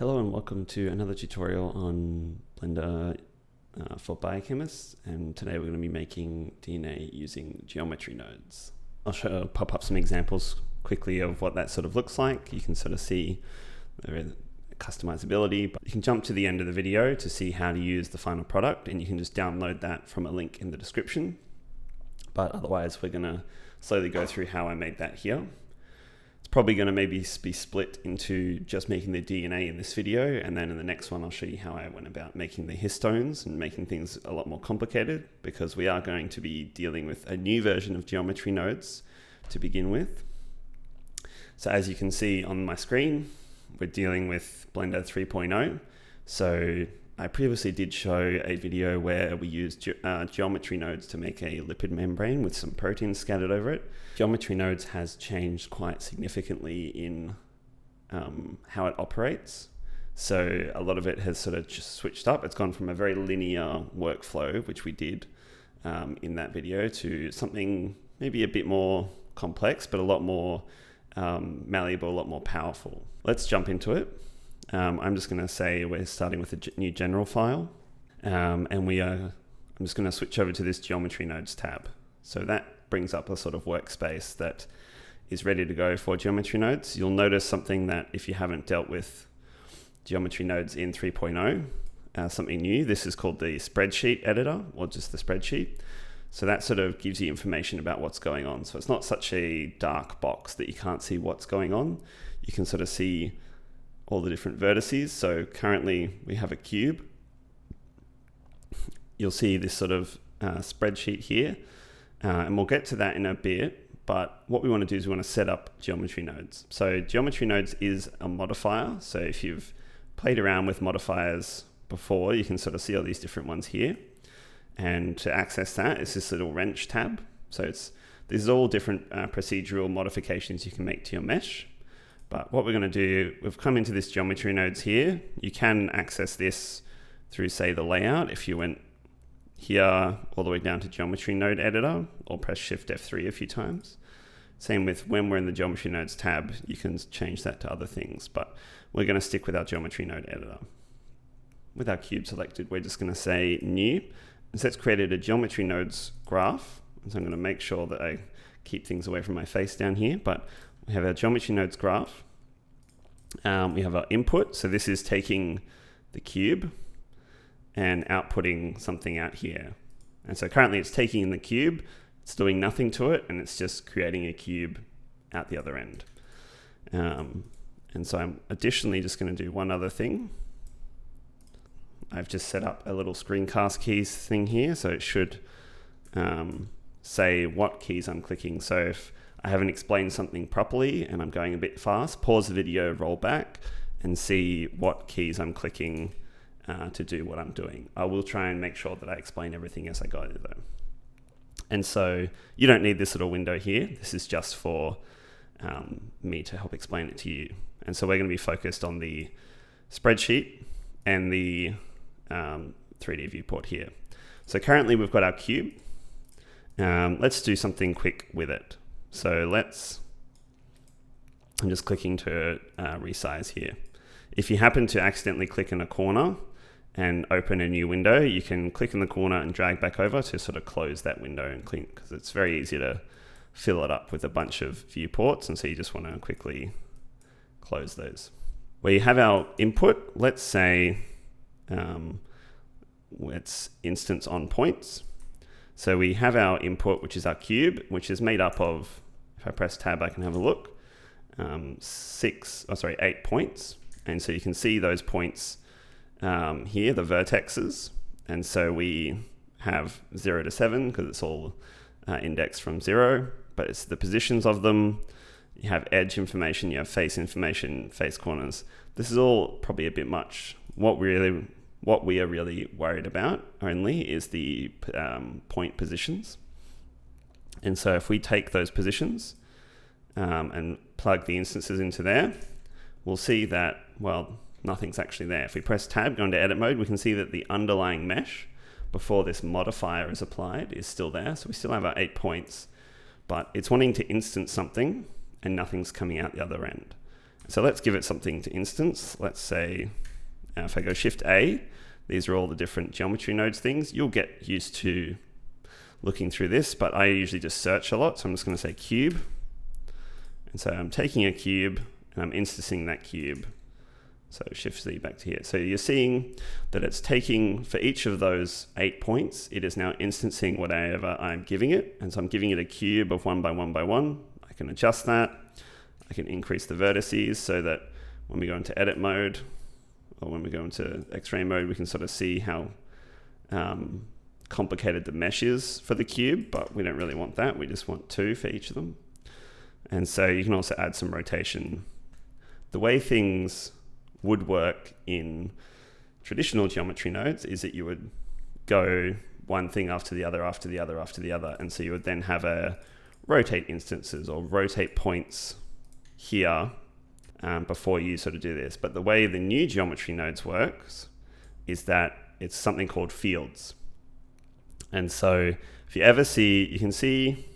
Hello and welcome to another tutorial on Blender for Biochemists, and today we're going to be making DNA using geometry nodes. I'll pop up some examples quickly of what that sort of looks like. You can sort of see the customizability, but you can jump to the end of the video to see how to use the final product, and you can just download that from a link in the description. But otherwise we're going to slowly go through how I made that here. It's probably going to maybe be split into just making the DNA in this video, and then in the next one I'll show you how I went about making the histones and making things a lot more complicated, because we are going to be dealing with a new version of geometry nodes to begin with. So as you can see on my screen, we're dealing with Blender 3.0. So I previously did show a video where we used geometry nodes to make a lipid membrane with some proteins scattered over it. Geometry nodes has changed quite significantly in how it operates. So a lot of it has sort of just switched up. It's gone from a very linear workflow, which we did in that video, to something maybe a bit more complex, but a lot more malleable, a lot more powerful. Let's jump into it. I'm just going to say we're starting with a new general file, and I'm just going to switch over to this geometry nodes tab. So that brings up a sort of workspace that is ready to go for geometry nodes. You'll notice something that if you haven't dealt with geometry nodes in 3.0, something new. This is called the spreadsheet editor, or just the spreadsheet. So that sort of gives you information about what's going on. So it's not such a dark box that you can't see what's going on. You can sort of see all the different vertices. So currently we have a cube. You'll see this sort of spreadsheet here, and we'll get to that in a bit. But what we want to do is we want to set up geometry nodes. So geometry nodes is a modifier. So if you've played around with modifiers before, you can sort of see all these different ones here. And to access that is this little wrench tab. So this is all different procedural modifications you can make to your mesh. But what we're going to do, we've come into this geometry nodes here. You can access this through, say, the layout. If you went here all the way down to geometry node editor, or press Shift F3 a few times. Same with when we're in the geometry nodes tab, you can change that to other things, but we're going to stick with our geometry node editor. With our cube selected, we're just going to say new. And so it's created a geometry nodes graph. And so I'm going to make sure that I keep things away from my face down here, but we have our geometry nodes graph. We have our input. So this is taking the cube and outputting something out here. And so currently it's taking in the cube, it's doing nothing to it, and it's just creating a cube out the other end. And so I'm additionally just going to do one other thing. I've just set up a little screencast keys thing here, so it should say what keys I'm clicking. So if I haven't explained something properly and I'm going a bit fast, pause the video, roll back, and see what keys I'm clicking to do what I'm doing. I will try and make sure that I explain everything as I go though. And so you don't need this little window here. This is just for me to help explain it to you. And so we're going to be focused on the spreadsheet and the 3D viewport here. So currently we've got our cube. Let's do something quick with it. So I'm just clicking to resize here. If you happen to accidentally click in a corner and open a new window, you can click in the corner and drag back over to sort of close that window and clean, because it's very easy to fill it up with a bunch of viewports. And so you just want to quickly close those. Where you have our input, let's say let's instance on points. So we have our input, which is our cube, which is made up of, if I press tab, I can have a look, 8 points. And so you can see those points here, the vertexes. And so we have 0 to 7 because it's all indexed from 0, but it's the positions of them. You have edge information, you have face information, face corners. This is all probably a bit much. What we are really worried about only is the point positions. And so if we take those positions and plug the instances into there, we'll see that, well, nothing's actually there. If we press tab, go into edit mode, we can see that the underlying mesh before this modifier is applied is still there. So we still have our 8 points, but it's wanting to instance something and nothing's coming out the other end. So let's give it something to instance. Let's say, if I go Shift A, these are all the different geometry nodes things. You'll get used to looking through this, but I usually just search a lot. So I'm just going to say cube. And so I'm taking a cube and I'm instancing that cube. So Shift Z back to here. So you're seeing that it's taking, for each of those 8 points, it is now instancing whatever I'm giving it. And so I'm giving it a cube of 1 by 1 by 1. I can adjust that. I can increase the vertices so that when we go into edit mode, or when we go into X-ray mode, we can sort of see how complicated the mesh is for the cube, but we don't really want that. We just want 2 for each of them. And so you can also add some rotation. The way things would work in traditional geometry nodes is that you would go one thing after the other, after the other, after the other. And so you would then have a rotate instances or rotate points here before you sort of do this. But the way the new geometry nodes works is that it's something called fields. And so if you ever see, you can see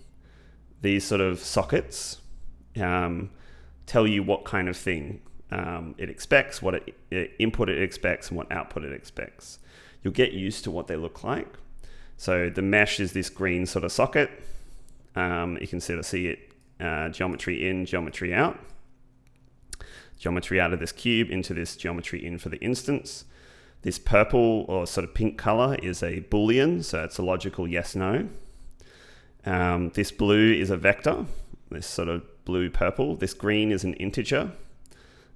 these sort of sockets tell you what kind of thing it expects, what input it expects, and what output it expects. You'll get used to what they look like. So the mesh is this green sort of socket. You can sort of see it geometry in, geometry out. Geometry out of this cube into this geometry in for the instance. This purple or sort of pink color is a Boolean, so it's a logical yes/no. This blue is a vector, this sort of blue-purple. This green is an integer.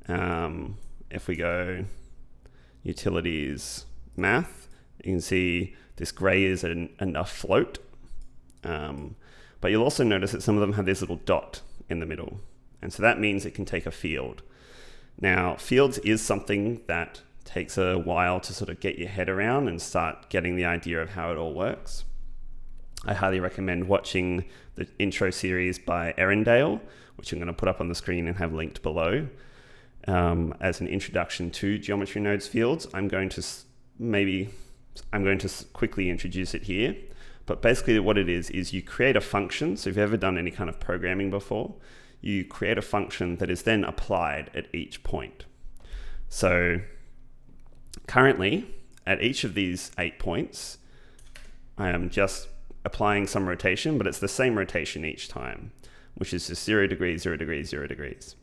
If we go utilities math, you can see this gray is a float. But you'll also notice that some of them have this little dot in the middle. And so that means it can take a field. Now, fields is something that takes a while to sort of get your head around and start getting the idea of how it all works. I highly recommend watching the intro series by Erindale, which I'm going to put up on the screen and have linked below. As an introduction to geometry nodes fields, I'm going to quickly introduce it here. But basically what it is you create a function. So if you've ever done any kind of programming before, you create a function that is then applied at each point. So currently, at each of these 8 points, I am just applying some rotation, but it's the same rotation each time, which is just 0 degrees, 0 degrees, 0 degrees.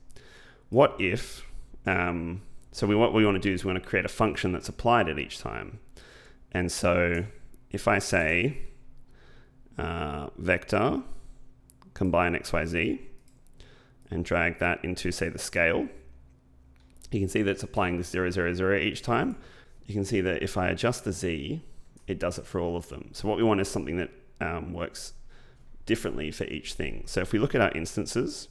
What if, what we want to do is we want to create a function that's applied at each time. And so if I say vector combine XYZ and drag that into, say, the scale, you can see that it's applying this 0, 0, 0 each time. You can see that if I adjust the Z, it does it for all of them. So what we want is something that works differently for each thing. So if we look at our instances,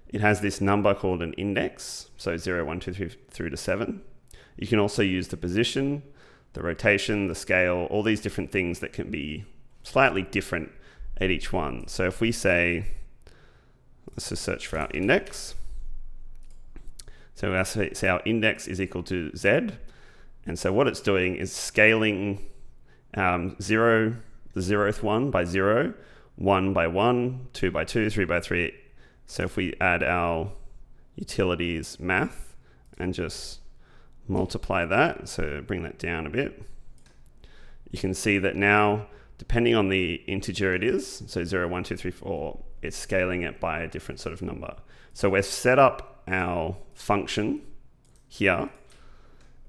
it has this number called an index, so 0, 1, 2, 3 through to 7. You can also use the position, the rotation, the scale, all these different things that can be slightly different at each one. So if we say, let's just search for our index. So I say our index is equal to Z. And so what it's doing is scaling 0, the 0th one by 0, 1 by 1, 2 by 2, 3 by 3. So if we add our utilities math and just multiply that, so bring that down a bit, you can see that now, depending on the integer it is, so 0, 1, 2, 3, 4, it's scaling it by a different sort of number. So we've set up our function here,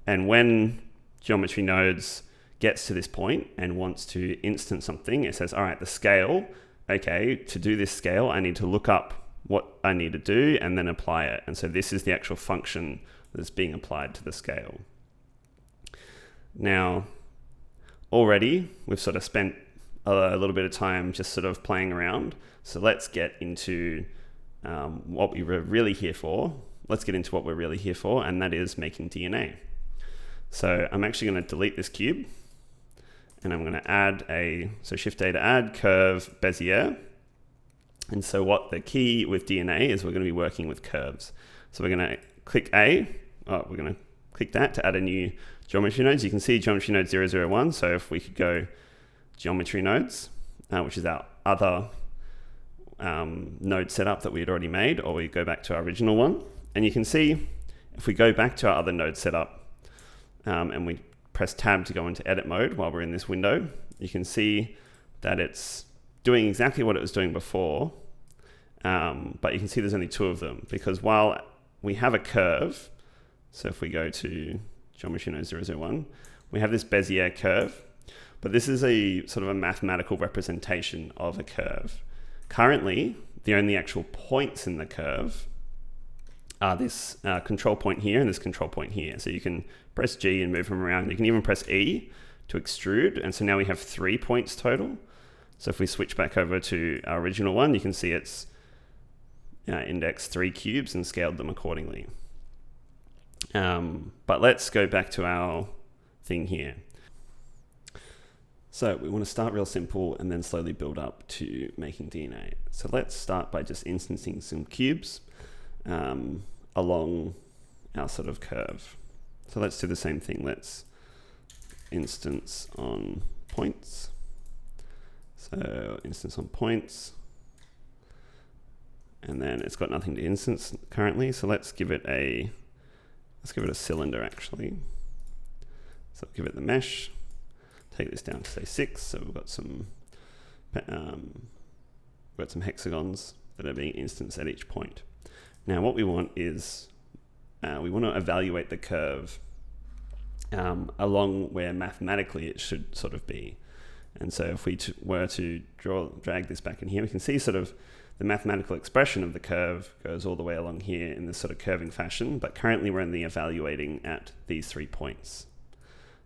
and when geometry nodes gets to this point and wants to instance something, it says, all right, the scale, okay, to do this scale, I need to look up what I need to do and then apply it. And so this is the actual function that's being applied to the scale. Now, already we've sort of spent a little bit of time just sort of playing around. So let's get into what we were really here for. Let's get into what we're really here for, and that is making DNA. So I'm actually going to delete this cube, and I'm going to add so Shift A to add, curve, Bezier. And so what the key with DNA is we're going to be working with curves. So we're going to click we're going to click that to add a new geometry nodes. You can see geometry node 001. So if we could go geometry nodes, which is our other node setup that we had already made, or we go back to our original one, And you can see if we go back to our other node setup and we press tab to go into edit mode while we're in this window, you can see that it's doing exactly what it was doing before, but you can see there's only two of them, because while we have a curve, so if we go to geometry node 001, we have this Bezier curve, but this is a sort of a mathematical representation of a curve. Currently, the only actual points in the curve are this control point here and this control point here. So you can press G and move them around. You can even press E to extrude. And so now we have 3 points total. So if we switch back over to our original one, you can see it's indexed 3 cubes and scaled them accordingly. But let's go back to our thing here. So we want to start real simple and then slowly build up to making DNA. So let's start by just instancing some cubes along our sort of curve. So let's do the same thing. Let's instance on points. So instance on points. And then it's got nothing to instance currently. So let's give it a cylinder actually. So give it the mesh. Take this down to say 6. So we've got some hexagons that are being instanced at each point. Now what we want is we want to evaluate the curve along where mathematically it should sort of be. And so if we were to drag this back in here, we can see sort of the mathematical expression of the curve goes all the way along here in this sort of curving fashion, but currently we're only evaluating at these 3 points.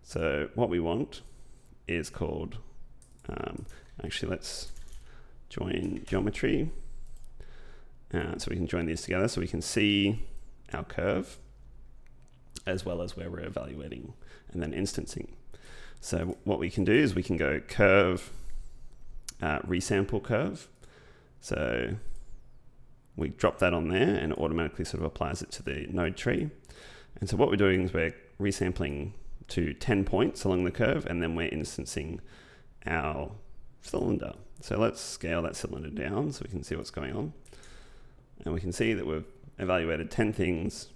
So what we want is called, actually let's join geometry. So we can join these together so we can see our curve as well as where we're evaluating and then instancing. So what we can do is we can go curve, resample curve. So we drop that on there and it automatically sort of applies it to the node tree. And so what we're doing is we're resampling to 10 points along the curve and then we're instancing our cylinder. So let's scale that cylinder down so we can see what's going on. And we can see that we've evaluated 10 things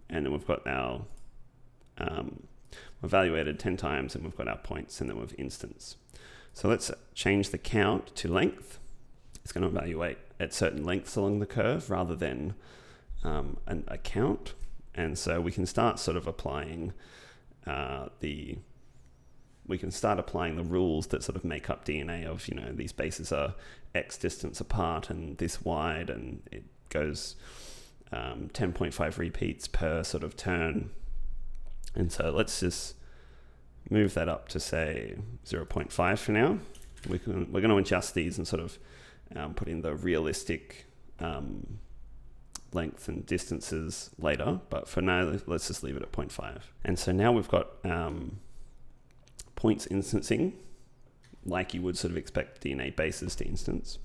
and then we've got our, we've evaluated 10 times and we've got our points and then we've instanced. So let's change the count to length. It's going to evaluate at certain lengths along the curve rather than a count. And so we can start sort of applying we can start applying the rules that sort of make up DNA of, you know, these bases are X distance apart and this wide and it goes 10.5 repeats per sort of turn. And so let's just move that up to say 0.5 for now. We're going to adjust these and sort of put in the realistic length and distances later, but for now let's just leave it at 0.5. And so now we've got points instancing like you would sort of expect DNA bases to instance.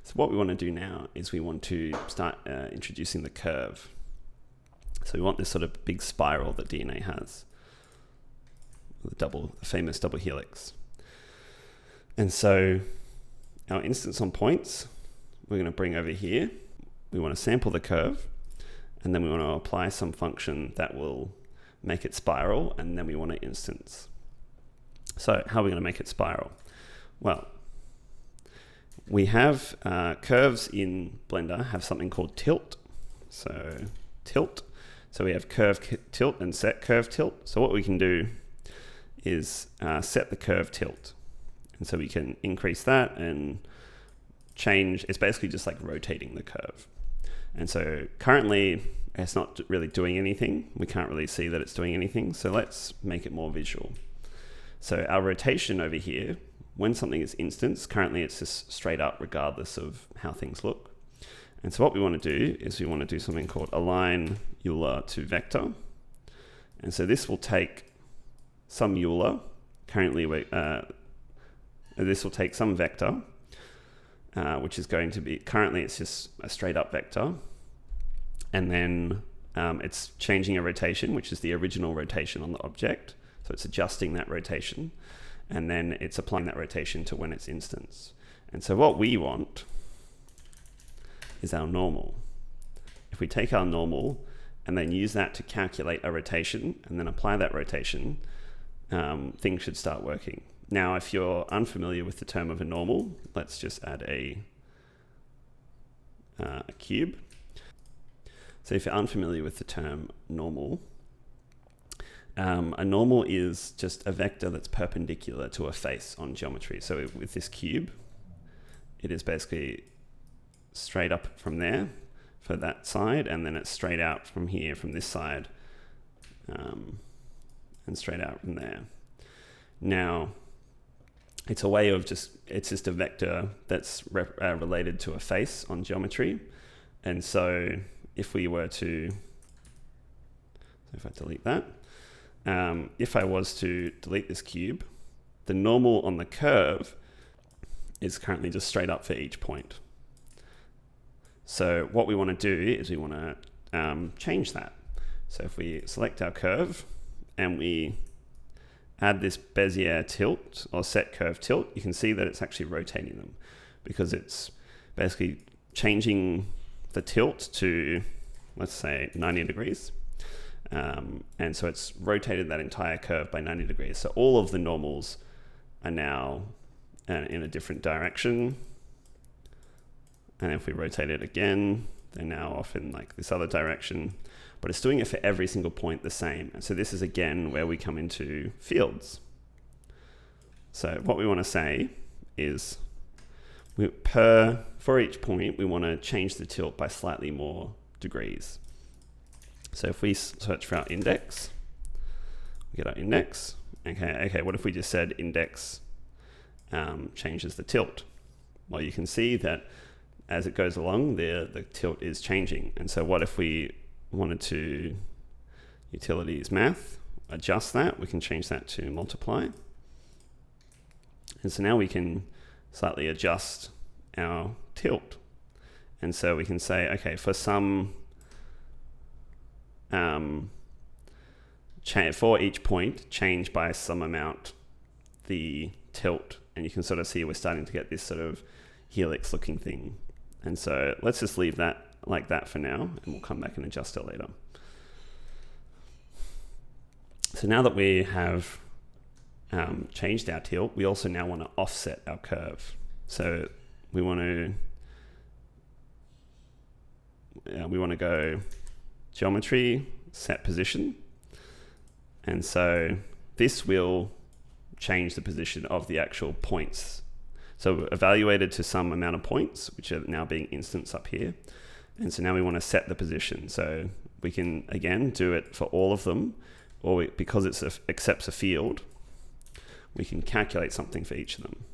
So what we want to do now is we want to start introducing the curve. So we want this sort of big spiral that DNA has, the famous double helix. And so our instance on points we're going to bring over here. We want to sample the curve and then we want to apply some function that will make it spiral and then we want to instance. So how are we going to make it spiral? Well, we have curves in Blender have something called tilt. So tilt. So we have curve tilt and set curve tilt. So what we can do is set the curve tilt. And so we can increase that and change. It's basically just like rotating the curve. And so currently it's not really doing anything. We can't really see that it's doing anything. So let's make it more visual. So our rotation over here, when something is instanced, currently it's just straight up regardless of how things look. And so what we want to do is we want to do something called align Euler to vector. And so this will take some Euler. Currently this will take some vector, which is going to be, currently it's just a straight up vector. And then it's changing a rotation, which is the original rotation on the object. So it's adjusting that rotation. And then it's applying that rotation to when it's instanced. And so what we want is our normal. If we take our normal and then use that to calculate a rotation and then apply that rotation, things should start working. Now, if you're unfamiliar with the term of a normal, let's just add a cube. So if you're unfamiliar with the term normal, a normal is just a vector that's perpendicular to a face on geometry. So with this cube, it is basically straight up from there for that side, and then it's straight out from here, from this side, and straight out from there. Now, it's a way of it's just a vector that's related to a face on geometry. And so if we were to, if I delete that, if I was to delete this cube, the normal on the curve is currently just straight up for each point. So what we want to do is we want to change that. So if we select our curve and we add this Bezier tilt or set curve tilt, you can see that it's actually rotating them, because it's basically changing the tilt to, let's say, 90 degrees. And so it's rotated that entire curve by 90 degrees. So all of the normals are now in a different direction. And if we rotate it again, they're now off in like this other direction. But it's doing it for every single point the same. And so this is again where we come into fields. So what we want to say is for each point, we want to change the tilt by slightly more degrees. So if we search for our index, we get our index. Okay, what if we just said index changes the tilt? Well, you can see that as it goes along, the tilt is changing. And so what if we wanted to, utilities math, adjust that, we can change that to multiply. And so now we can slightly adjust our tilt. And so we can say, okay, for some, for each point, change by some amount the tilt. And you can sort of see we're starting to get this sort of helix looking thing. And so let's just leave that like that for now, and we'll come back and adjust it later. So now that we have changed our tilt, we also now want to offset our curve. So we want to go geometry, set position. And so this will change the position of the actual points. So evaluated to some amount of points, which are now being instanced up here. And so now we want to set the position. So we can, again, do it for all of them, or because it accepts a field, we can calculate something for each of them.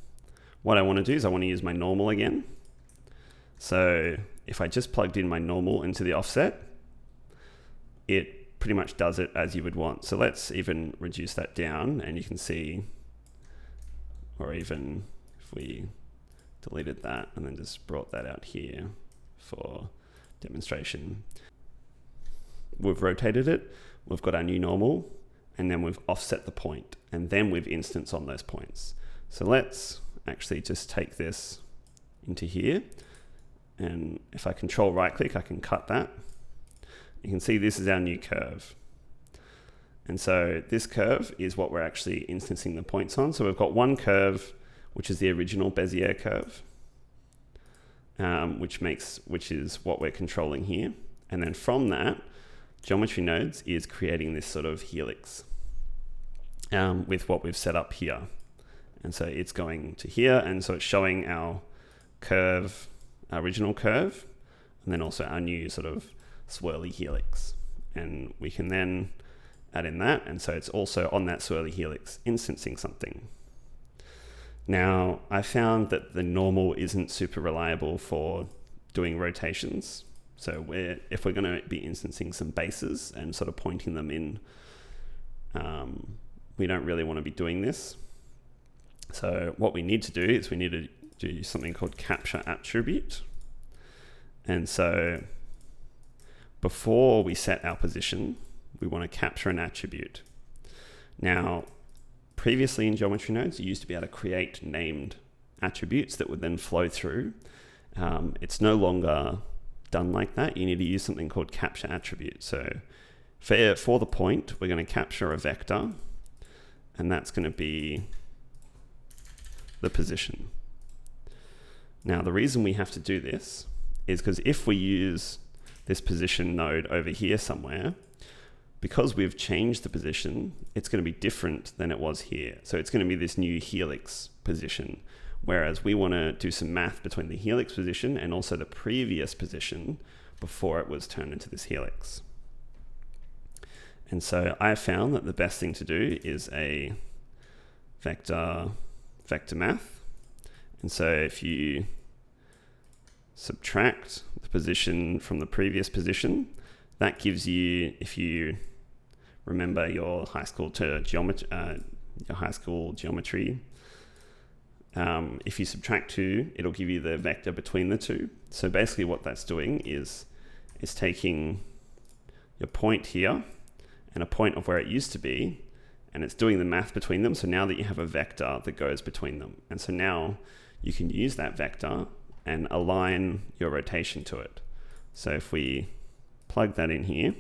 What I want to do is I want to use my normal again. So if I just plugged in my normal into the offset, it pretty much does it as you would want. So let's even reduce that down, and you can see, or even if we deleted that and then just brought that out here for demonstration. We've rotated it, we've got our new normal, and then we've offset the point, and then we've instanced on those points. So let's actually just take this into here, and if I control right click, I can cut that. You can see this is our new curve. And so this curve is what we're actually instancing the points on. So we've got one curve, which is the original Bezier curve, which is what we're controlling here. And then from that, Geometry Nodes is creating this sort of helix with what we've set up here. And so it's going to here, and so it's showing our curve, our original curve, and then also our new sort of swirly helix. And we can then add in that, and so it's also on that swirly helix instancing something. Now, I found that the normal isn't super reliable for doing rotations. So if we're going to be instancing some bases and sort of pointing them in, we don't really want to be doing this. So what we need to do is we need to do something called capture attribute. And so before we set our position, we want to capture an attribute. Now, previously in Geometry Nodes, you used to be able to create named attributes that would then flow through. It's no longer done like that, you need to use something called capture attribute. So for the point, we're going to capture a vector, and that's going to be the position. Now, the reason we have to do this is because if we use this position node over here somewhere, because we've changed the position, it's going to be different than it was here. So it's going to be this new helix position, whereas we want to do some math between the helix position and also the previous position before it was turned into this helix. And so I found that the best thing to do is a vector math. And so if you subtract the position from the previous position, that gives you, if you remember your high school geometry, if you subtract 2, it'll give you the vector between the two. So basically what that's doing is taking your point here and a point of where it used to be, and it's doing the math between them. So now that you have a vector that goes between them, and so now you can use that vector and align your rotation to it. So if we plug that in here,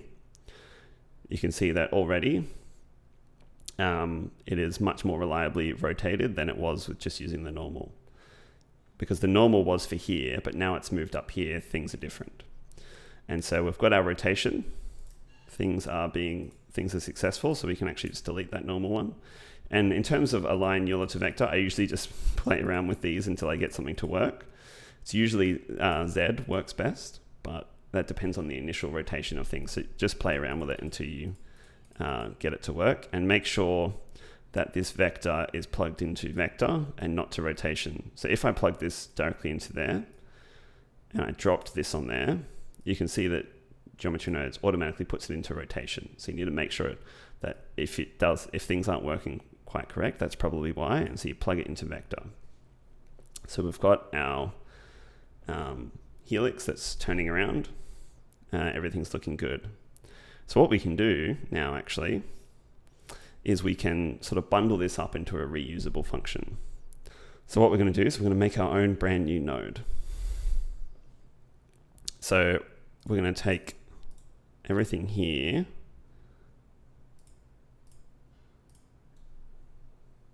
you can see that already it is much more reliably rotated than it was with just using the normal. Because the normal was for here, but now it's moved up here, things are different. And so we've got our rotation, things are successful, so we can actually just delete that normal one. And in terms of align Euler to vector, I usually just play around with these until I get something to work. It's usually Z works best, but that depends on the initial rotation of things. So just play around with it until you get it to work, and make sure that this vector is plugged into vector and not to rotation. So if I plug this directly into there and I dropped this on there, you can see that Geometry Nodes automatically puts it into rotation. So you need to make sure that if things aren't working quite correct, that's probably why. And so you plug it into vector. So we've got our helix that's turning around. Everything's looking good. So what we can do now actually is we can sort of bundle this up into a reusable function. So what we're going to do is we're going to make our own brand new node. So we're going to take everything here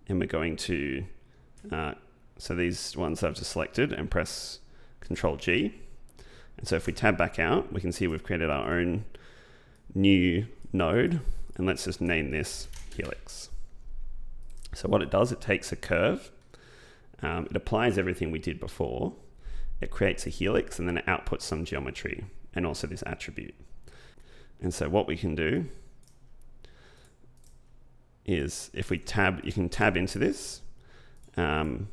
and we're going to, so these ones I've just selected, and press Control G. And so if we tab back out, we can see we've created our own new node, and let's just name this Helix. So what it does, it takes a curve, it applies everything we did before, it creates a helix, and then it outputs some geometry and also this attribute. And so what we can do is if we tab, you can tab into this and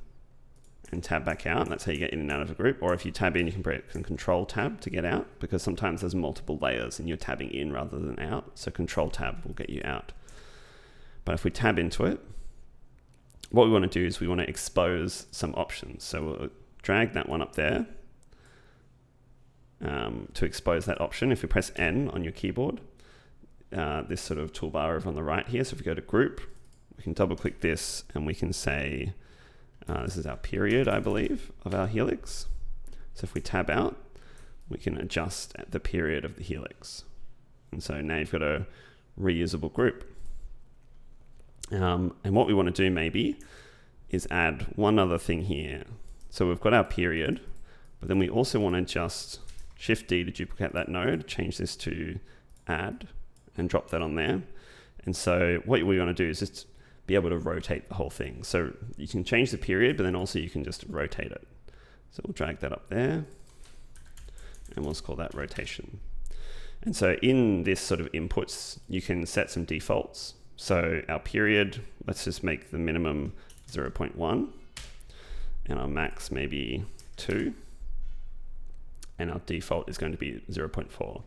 tab back out, and that's how you get in and out of a group. Or if you tab in, you can press Control Tab to get out, because sometimes there's multiple layers and you're tabbing in rather than out. So Control Tab will get you out. But if we tab into it, what we want to do is we want to expose some options. So we'll drag that one up there to expose that option. If we press N on your keyboard, this sort of toolbar over on the right here. So if we go to Group, we can double click this and we can say, this is our period, I believe, of our helix. So if we tab out, we can adjust the period of the helix. And so now you've got a reusable group. And what we want to do maybe is add one other thing here. So we've got our period, but then we also want to just Shift D to duplicate that node, change this to add, and drop that on there. And so what we want to do is just be able to rotate the whole thing. So you can change the period, but then also you can just rotate it. So we'll drag that up there, and we'll just call that rotation. And so in this sort of inputs, you can set some defaults. So our period, let's just make the minimum 0.1, and our max maybe 2, and our default is going to be 0.4.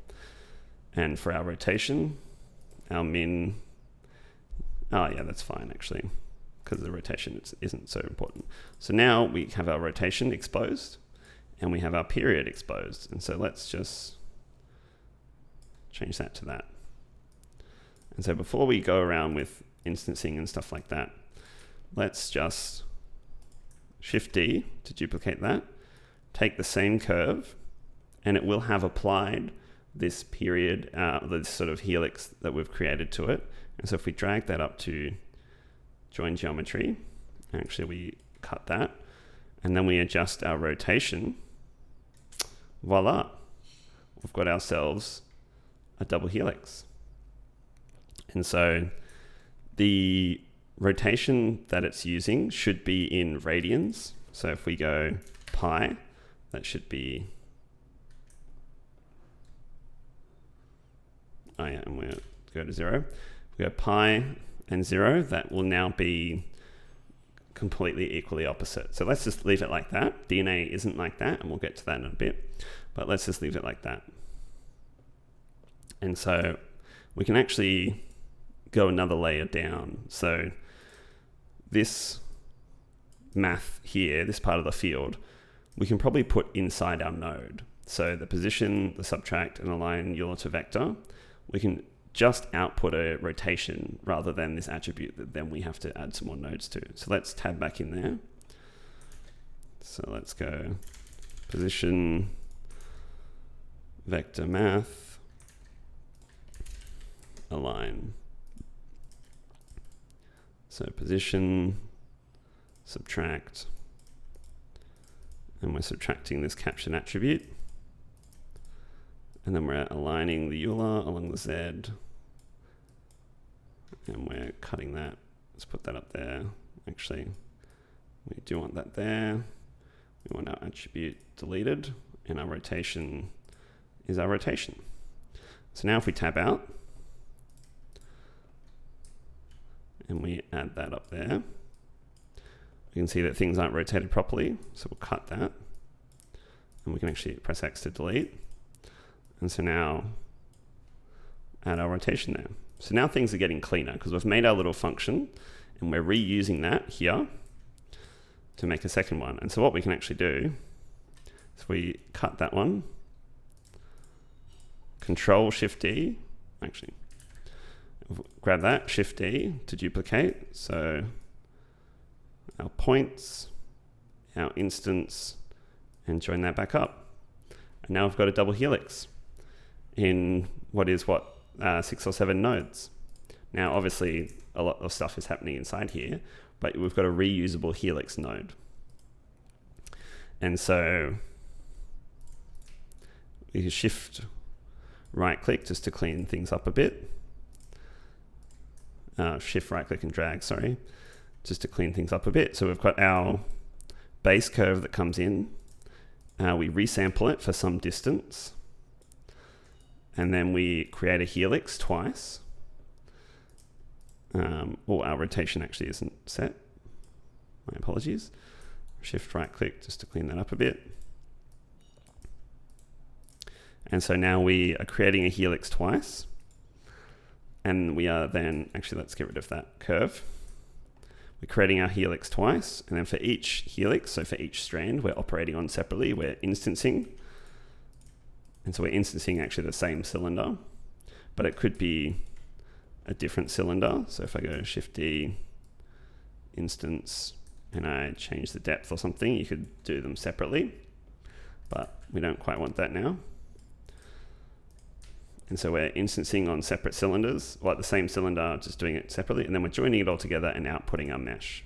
And for our rotation, our min, oh yeah, that's fine actually, because the rotation isn't so important. So now we have our rotation exposed, and we have our period exposed. And so let's just change that to that. And so before we go around with instancing and stuff like that, let's just Shift D to duplicate that, take the same curve and it will have applied this period, this sort of helix that we've created to it. And so if we drag that up to join geometry, actually we cut that, and then we adjust our rotation, voila, we've got ourselves a double helix. And so the rotation that it's using should be in radians. So if we go pi, that should be, and we'll go to 0. If we go pi and 0, that will now be completely equally opposite. So let's just leave it like that. DNA isn't like that, and we'll get to that in a bit, but let's just leave it like that. And so we can actually go another layer down. So this math here, this part of the field, we can probably put inside our node. So the position, the subtract, and align Euler to vector, we can just output a rotation rather than this attribute that then we have to add some more nodes to. So let's tab back in there. So let's go position, vector math, align. So position, subtract, and we're subtracting this caption attribute. And then we're aligning the Euler along the Z, and we're cutting that. Let's put that up there. Actually, we do want that there. We want our attribute deleted, and our rotation is our rotation. So now if we tab out, and we add that up there, we can see that things aren't rotated properly. So we'll cut that, and we can actually press X to delete. And so now add our rotation there. So now things are getting cleaner because we've made our little function and we're reusing that here to make a second one. And so what we can actually do is we cut that one, Control Shift D, actually grab that, Shift D to duplicate. So our points, our instance, and join that back up. And now we've got a double helix in what is 6 or 7 nodes. Now obviously a lot of stuff is happening inside here, but we've got a reusable helix node. And so we can shift right click just to clean things up a bit. Shift right click and drag, sorry, just to clean things up a bit. So we've got our base curve that comes in. We resample it for some distance, and then we create a helix twice. Our rotation actually isn't set. My apologies. Shift right click just to clean that up a bit. And so now we are creating a helix twice, and we are then, actually let's get rid of that curve. We're creating our helix twice, and then for each helix, so for each strand, we're operating on separately, we're instancing. And so we're instancing actually the same cylinder, but it could be a different cylinder. So if I go Shift D, instance, and I change the depth or something, you could do them separately, but we don't quite want that now. And so we're instancing on separate cylinders, like the same cylinder, just doing it separately, and then we're joining it all together and outputting our mesh.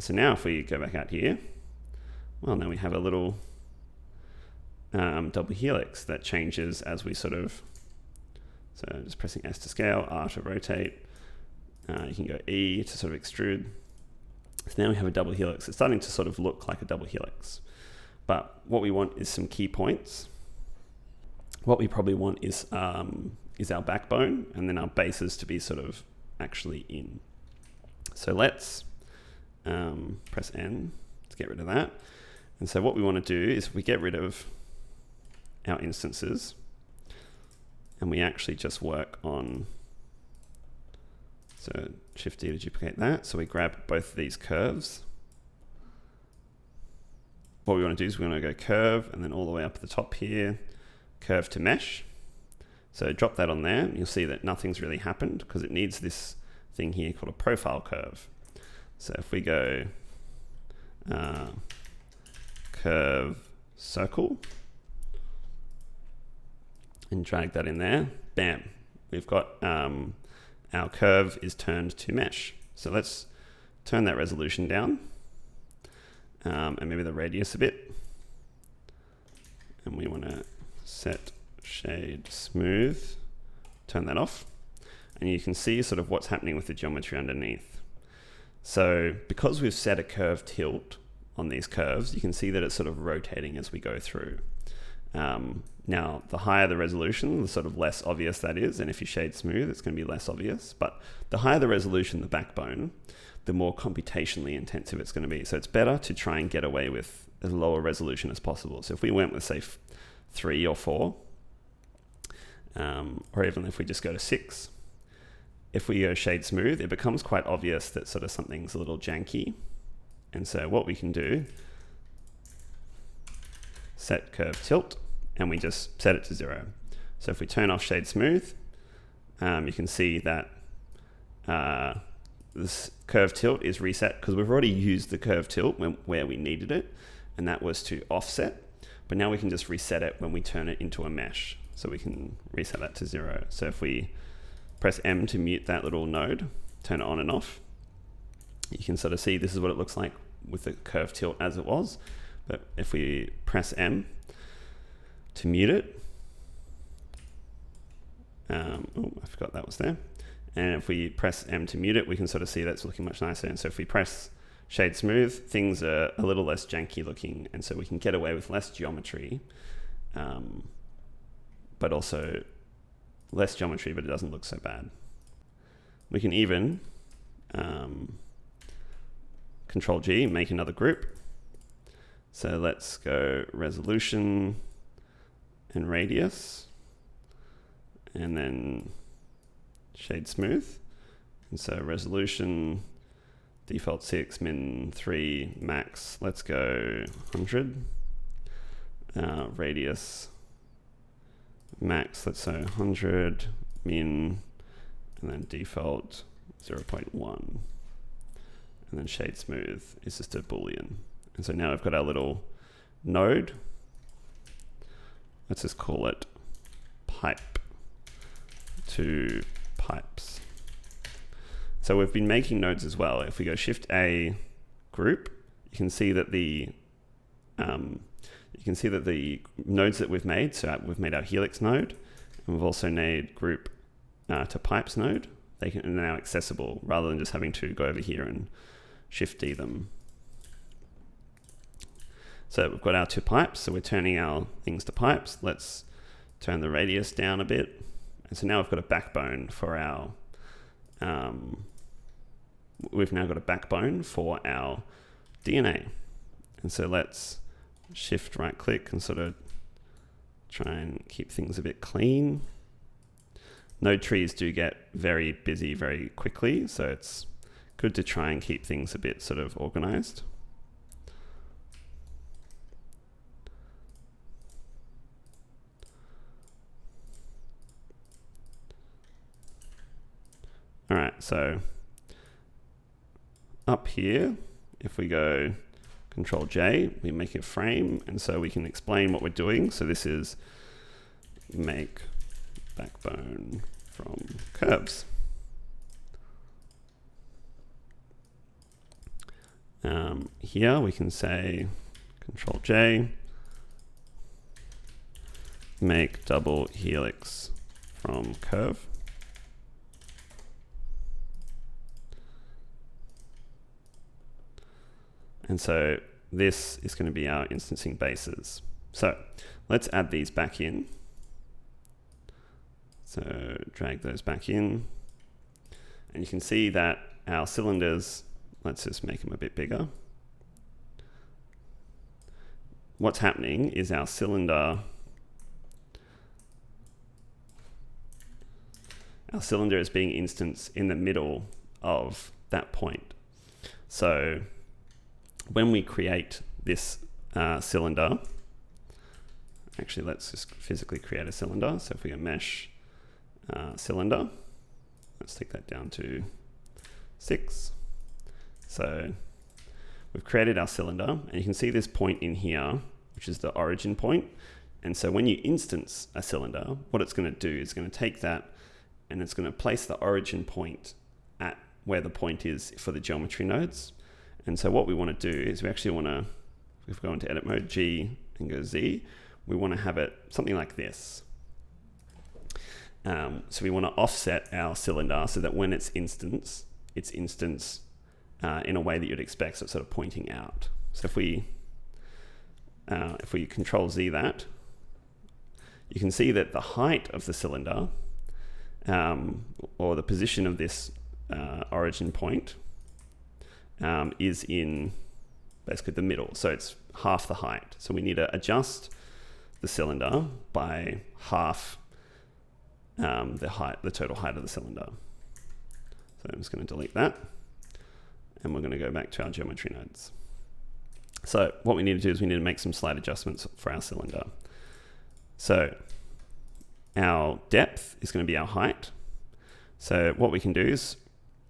So now if we go back out here, well, now we have a little double helix that changes as we sort of, so just pressing S to scale, R to rotate, you can go E to sort of extrude. So now we have a double helix. It's starting to sort of look like a double helix. But what we want is some key points. What we probably want is our backbone, and then our bases to be sort of actually in. So let's press N to get rid of that. And so what we want to do is we get rid of our instances, and we actually just work on, so Shift D to duplicate that. So we grab both of these curves. What we want to do is we want to go curve, and then all the way up at the top here, curve to mesh. So drop that on there. You'll see that nothing's really happened because it needs this thing here called a profile curve. So if we go curve circle, and drag that in there. Bam, we've got our curve is turned to mesh. So let's turn that resolution down and maybe the radius a bit. And we want to set shade smooth, turn that off. And you can see sort of what's happening with the geometry underneath. So because we've set a curve tilt on these curves, you can see that it's sort of rotating as we go through. Now, the higher the resolution, the sort of less obvious that is. And if you shade smooth, it's going to be less obvious. But the higher the resolution, the backbone, the more computationally intensive it's going to be. So it's better to try and get away with as lower resolution as possible. So if we went with, say, 3 or 4, or even if we just go to 6, if we go shade smooth, it becomes quite obvious that sort of something's a little janky. And so what we can do, set curve tilt, and we just set it to 0. So if we turn off shade smooth, you can see that this curve tilt is reset because we've already used the curve tilt where we needed it, and that was to offset. But now we can just reset it when we turn it into a mesh. So we can reset that to 0. So if we press M to mute that little node, turn it on and off, you can sort of see this is what it looks like with the curve tilt as it was. But if we press M to mute it, oh, I forgot that was there. And if we press M to mute it, we can sort of see that's looking much nicer. And so if we press shade smooth, things are a little less janky looking. And so we can get away with less geometry, but also less geometry, but it doesn't look so bad. We can even Control G, make another group. So let's go resolution and radius, and then shade smooth. And so resolution, default 6, min 3, max, let's go 100. Radius, max, let's say 100, min, and then default 0.1. And then shade smooth is just a Boolean. And so now we've got our little node. Let's just call it pipe to pipes. So we've been making nodes as well. If we go Shift A group, you can see that the nodes that we've made. So we've made our Helix node, and we've also made group to pipes node. They are now accessible rather than just having to go over here and Shift D them. So we've got our 2 pipes, so we're turning our things to pipes. Let's turn the radius down a bit. And so now we've got a backbone for our, we've now got a backbone for our DNA. And so let's Shift right click and sort of try and keep things a bit clean. Node trees do get very busy very quickly, so it's good to try and keep things a bit sort of organized. All right, so up here, if we go Control J, we make a frame, and so we can explain what we're doing. So this is make backbone from curves. Here we can say Control J, make double helix from curve. And so this is going to be our instancing bases. So let's add these back in. So drag those back in. And you can see that our cylinders, let's just make them a bit bigger. What's happening is our cylinder is being instanced in the middle of that point. So when we create this cylinder, actually let's just physically create a cylinder. So if we go mesh cylinder, let's take that down to 6. So we've created our cylinder, and you can see this point in here, which is the origin point, And so when you instance a cylinder, what it's going to do is going to take that and it's going to place the origin point at where the point is for the geometry nodes. And so what we want to do is we actually want to, if we go into edit mode G and go Z, we want to have it something like this. So we want to offset our cylinder so that when it's instanced in a way that you'd expect, so it's sort of pointing out. So if we Control Z that, you can see that the height of the cylinder, or the position of this origin point, is in basically the middle. So it's half the height. So we need to adjust the cylinder by half the total height of the cylinder. So I'm just going to delete that, and we're going to go back to our geometry nodes. So what we need to do is we need to make some slight adjustments for our cylinder. So our depth is going to be our height. So what we can do is,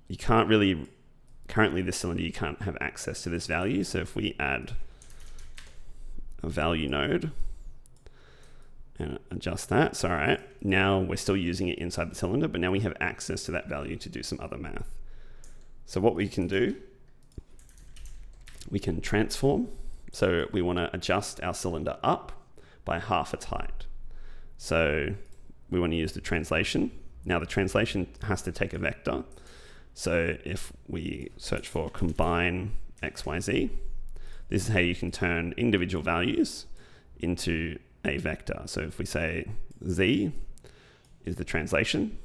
you can't really, currently this cylinder, you can't have access to this value. So if we add a value node and adjust that, so all right, now we're still using it inside the cylinder, but now we have access to that value to do some other math. So what we can do, we can transform. So we want to adjust our cylinder up by half its height. So we want to use the translation. Now the translation has to take a vector. So if we search for combine XYZ, this is how you can turn individual values into a vector. So if we say Z is the translation,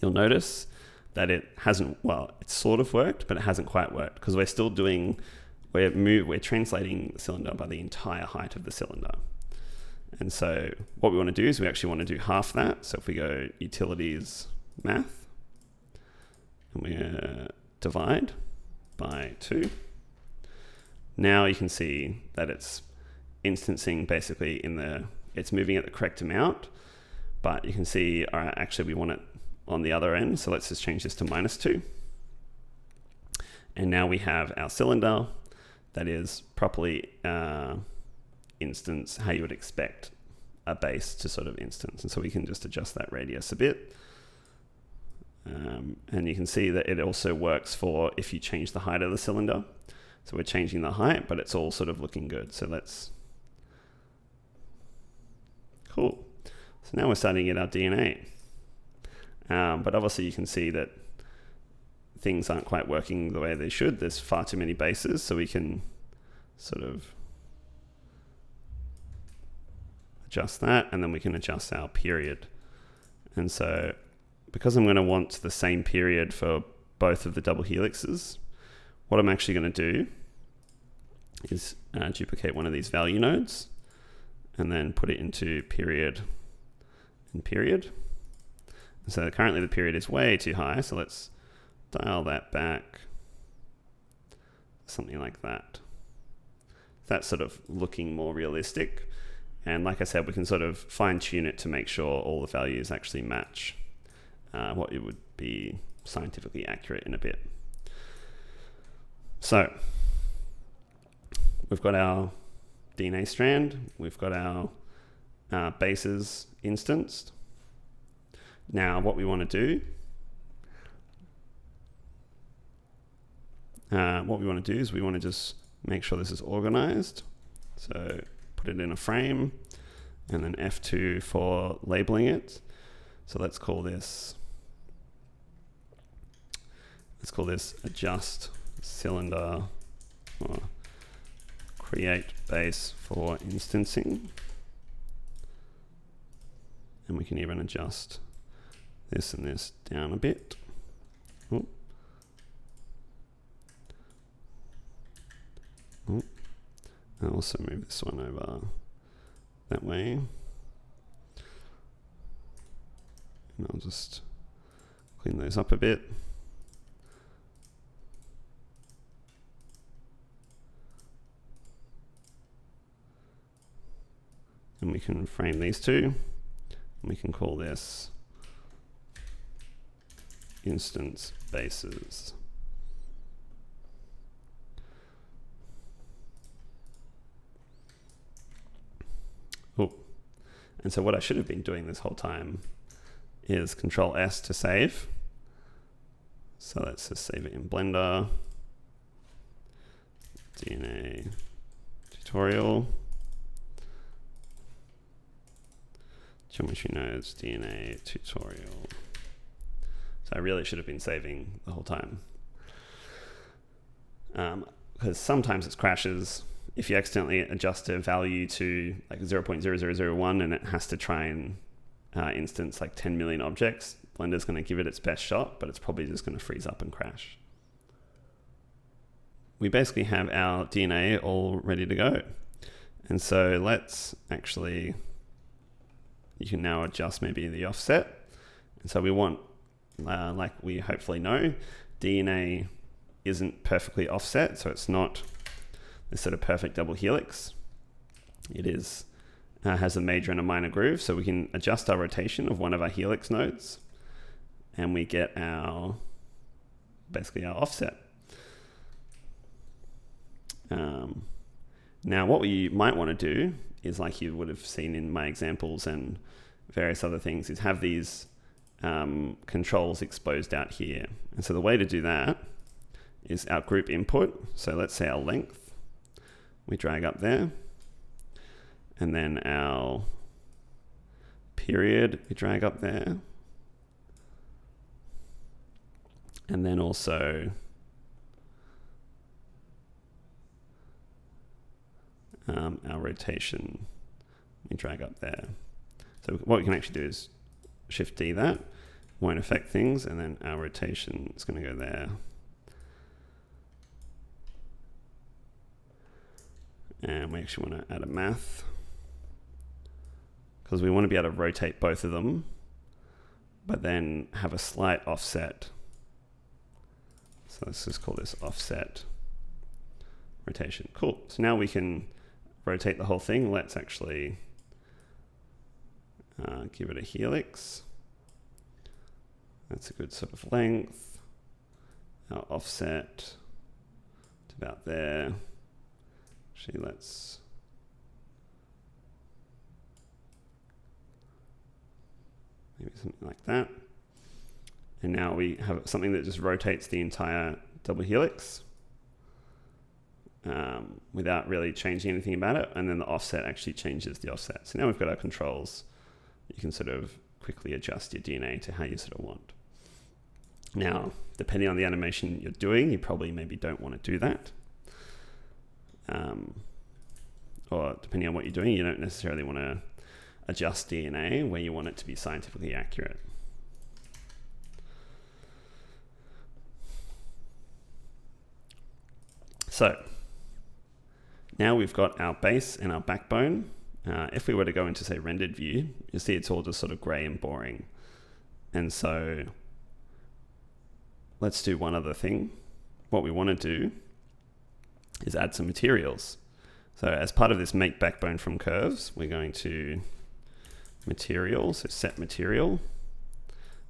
you'll notice that it hasn't, well, it's sort of worked, but it hasn't quite worked because we're still doing, we're translating the cylinder by the entire height of the cylinder. And so what we want to do is we actually want to do half that. So if we go utilities math, and we divide by 2, now you can see that it's instancing basically it's moving at the correct amount, but you can see, all right, actually we want it on the other end. So let's just change this to -2. And now we have our cylinder that is properly instance how you would expect a base to sort of instance. And so we can just adjust that radius a bit. And you can see that it also works for if you change the height of the cylinder. So we're changing the height, but it's all sort of looking good. So let's, cool. So now we're starting to get our DNA. But obviously you can see that things aren't quite working the way they should. There's far too many bases, so we can sort of adjust that, and then we can adjust our period. And so because I'm going to want the same period for both of the double helixes, what I'm actually going to do is duplicate one of these value nodes and then put it into period and period. And so currently the period is way too high, so let's dial that back, something like that. That's sort of looking more realistic. And like I said, we can sort of fine tune it to make sure all the values actually match what it would be scientifically accurate in a bit. So we've got our DNA strand, we've got our bases instanced. Now what we want to do, is we want to just make sure this is organized. So put it in a frame and then F2 for labeling it. So let's call this adjust cylinder or create base for instancing. And we can even adjust this and this down a bit. Ooh. Ooh. I'll also move this one over that way. And I'll just clean those up a bit. And we can frame these two. And we can call this instance bases. Oh, And so what I should have been doing this whole time is Control S to save. So let's just save it in Blender. DNA tutorial. Geometry nodes, DNA tutorial. So I really should have been saving the whole time. Because sometimes it crashes if you accidentally adjust a value to like 0.0001 and it has to try and instance like 10 million objects. Blender's going to give it its best shot, but it's probably just going to freeze up and crash. We basically have our DNA all ready to go. And so let's actually, you can now adjust maybe the offset. And so we want, like we hopefully know, DNA isn't perfectly offset, so it's not this sort of perfect double helix. It is has a major and a minor groove, so we can adjust our rotation of one of our helix nodes, and we get our basically our offset. Now, what we might want to do is, like you would have seen in my examples and various other things, is have these controls exposed out here. And so the way to do that is our group input. So let's say our length, we drag up there. And then our period, we drag up there. And then also our rotation, we drag up there. So what we can actually do is Shift D that, won't affect things, and then our rotation is going to go there. And we actually want to add a math, because we want to be able to rotate both of them, but then have a slight offset. So let's just call this offset rotation. Cool. So now we can rotate the whole thing. Let's actually give it a helix. That's a good sort of length. Our offset to about there. Actually, let's maybe something like that. And now we have something that just rotates the entire double helix without really changing anything about it. And then the offset actually changes the offset. So now we've got our controls. You can sort of quickly adjust your DNA to how you sort of want. Now, depending on the animation you're doing, you probably maybe don't want to do that. Or depending on what you're doing, you don't necessarily want to adjust DNA where you want it to be scientifically accurate. So now we've got our base and our backbone. If we were to go into, say, rendered view, you see it's all just sort of gray and boring. And so let's do one other thing. What we want to do is add some materials. So as part of this make backbone from curves, we're going to material, so set material,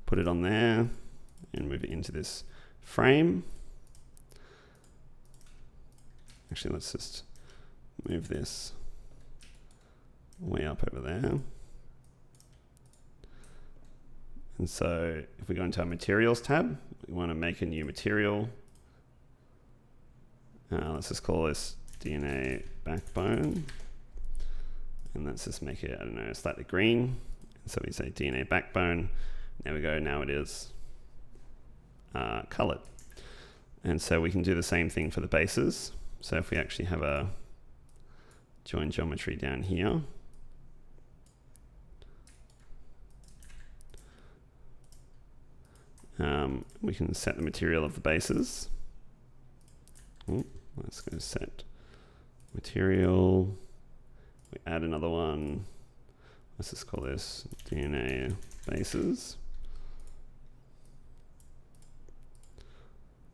put it on there, and move it into this frame. Actually, let's just move this way up over there. And so if we go into our materials tab, we want to make a new material. Let's just call this DNA backbone. And let's just make it, I don't know, slightly green. So we say DNA backbone. There we go, now it is colored. And so we can do the same thing for the bases. So if we actually have a join geometry down here, we can set the material of the bases. Let's go set material. We add another one. Let's just call this DNA bases.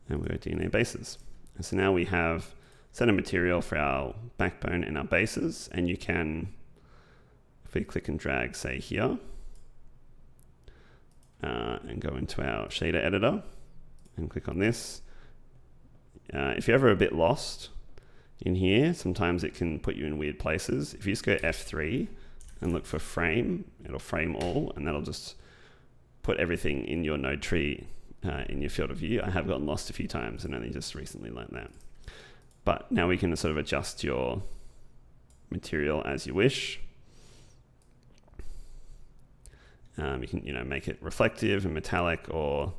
And we go DNA bases. And so now we have set a material for our backbone and our bases. And you can, if we click and drag, say here, and go into our shader editor and click on this. If you're ever a bit lost in here, sometimes it can put you in weird places. If you just go F3 and look for frame. It'll frame all, and that'll just put everything in your node tree in your field of view. I have gotten lost a few times and only just recently learned that. But now we can sort of adjust your material as you wish. You can, make it reflective and metallic, or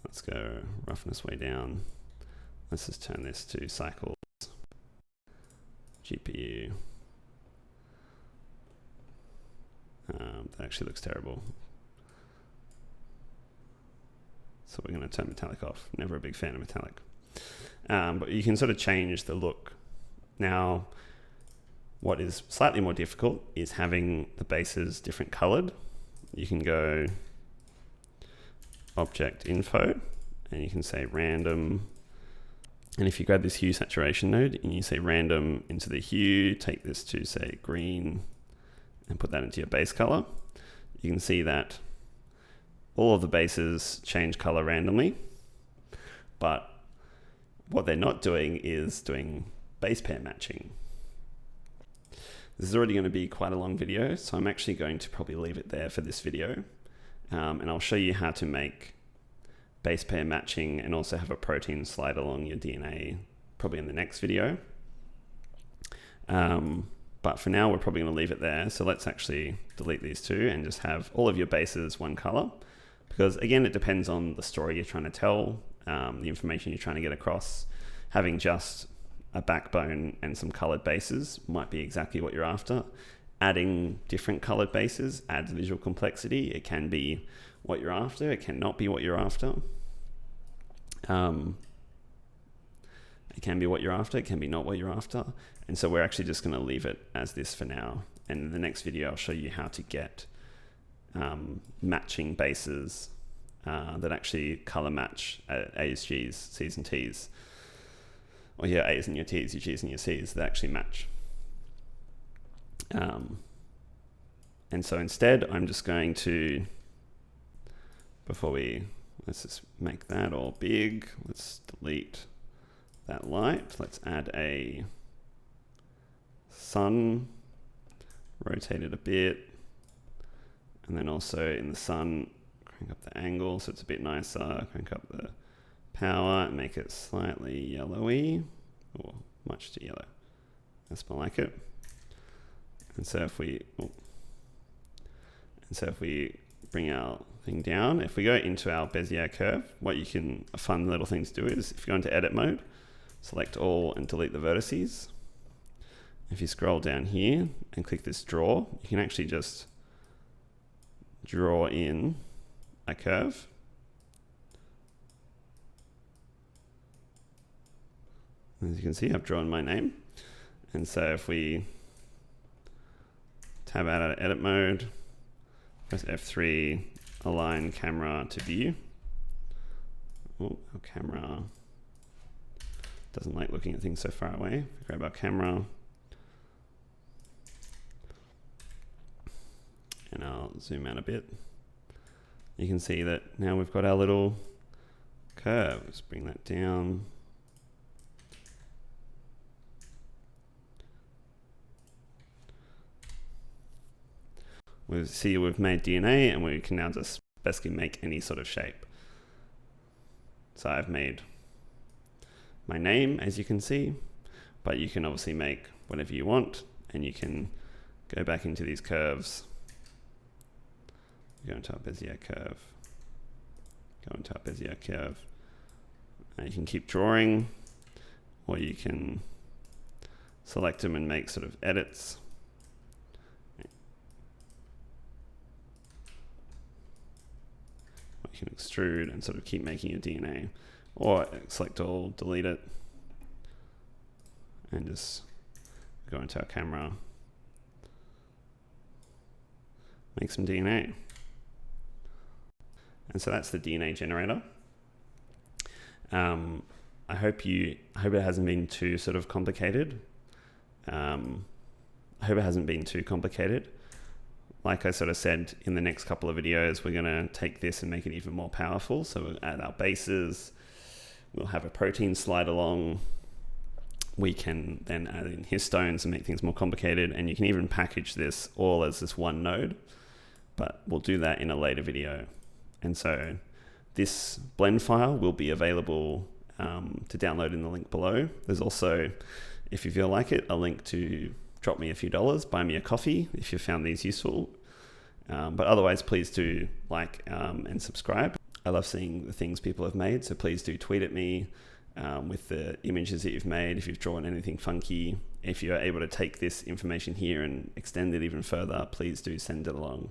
let's go roughness way down. Let's just turn this to cycles, GPU. That actually looks terrible. So we're going to turn metallic off. Never a big fan of metallic. But you can sort of change the look. Now, what is slightly more difficult is having the bases different colored. You can go object info, and you can say random. And if you grab this hue saturation node and you say random into the hue, take this to say green and put that into your base color, you can see that all of the bases change color randomly. But what they're not doing is doing base pair matching. This is already going to be quite a long video, so I'm actually going to probably leave it there for this video. And I'll show you how to make base pair matching and also have a protein slide along your DNA probably in the next video. But for now, we're probably going to leave it there. So let's actually delete these two and just have all of your bases one color. Because again, it depends on the story you're trying to tell, the information you're trying to get across. Having just a backbone and some colored bases might be exactly what you're after. Adding different colored bases adds visual complexity. It can be what you're after. It cannot be what you're after. It can be what you're after. It can be not what you're after. And so we're actually just going to leave it as this for now. And in the next video, I'll show you how to get matching bases that actually color match A's, G's, C's, and T's. Or your A's and your T's, your G's and your C's that actually match. And so instead, I'm just going to, let's just make that all big. Let's delete that light. Let's add a sun, rotate it a bit. And then also in the sun, crank up the angle so it's a bit nicer, crank up the power and make it slightly yellowy, or much too yellow. That's more like it. And so if we, bring our thing down, if we go into our Bezier curve, a fun little thing to do is if you go into edit mode, select all and delete the vertices. If you scroll down here and click this draw, you can actually just draw in a curve. As you can see, I've drawn my name. And so if we tab out of edit mode, press F3, align camera to view. Oh, our camera doesn't like looking at things so far away. We grab our camera, and I'll zoom out a bit. You can see that now we've got our little curve. Let's bring that down. We've made DNA, and we can now just basically make any sort of shape. So I've made my name, as you can see, but you can obviously make whatever you want, and you can go back into these curves, go into our Bezier curve, go into our Bezier curve, and you can keep drawing, or you can select them and make sort of edits. You can extrude and sort of keep making your DNA, or select all, delete it, and just go into our camera, make some DNA. And so that's the DNA generator. I hope it hasn't been too sort of complicated. I hope it hasn't been too complicated. Like I sort of said, in the next couple of videos, we're going to take this and make it even more powerful. So we'll add our bases. We'll have a protein slide along. we can then add in histones and make things more complicated. And you can even package this all as this one node, but we'll do that in a later video. And so this blend file will be available to download in the link below. There's also, if you feel like it, a link to drop me a few dollars, buy me a coffee if you found these useful. But otherwise, please do like and subscribe. I love seeing the things people have made, so please do tweet at me with the images that you've made. If you've drawn anything funky, if you're able to take this information here and extend it even further, please do send it along.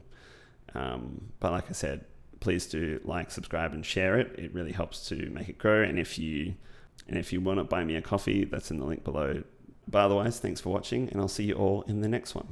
But like I said, please do like, subscribe, and share it. It really helps to make it grow. And if you want to buy me a coffee, that's in the link below. But otherwise, thanks for watching, and I'll see you all in the next one.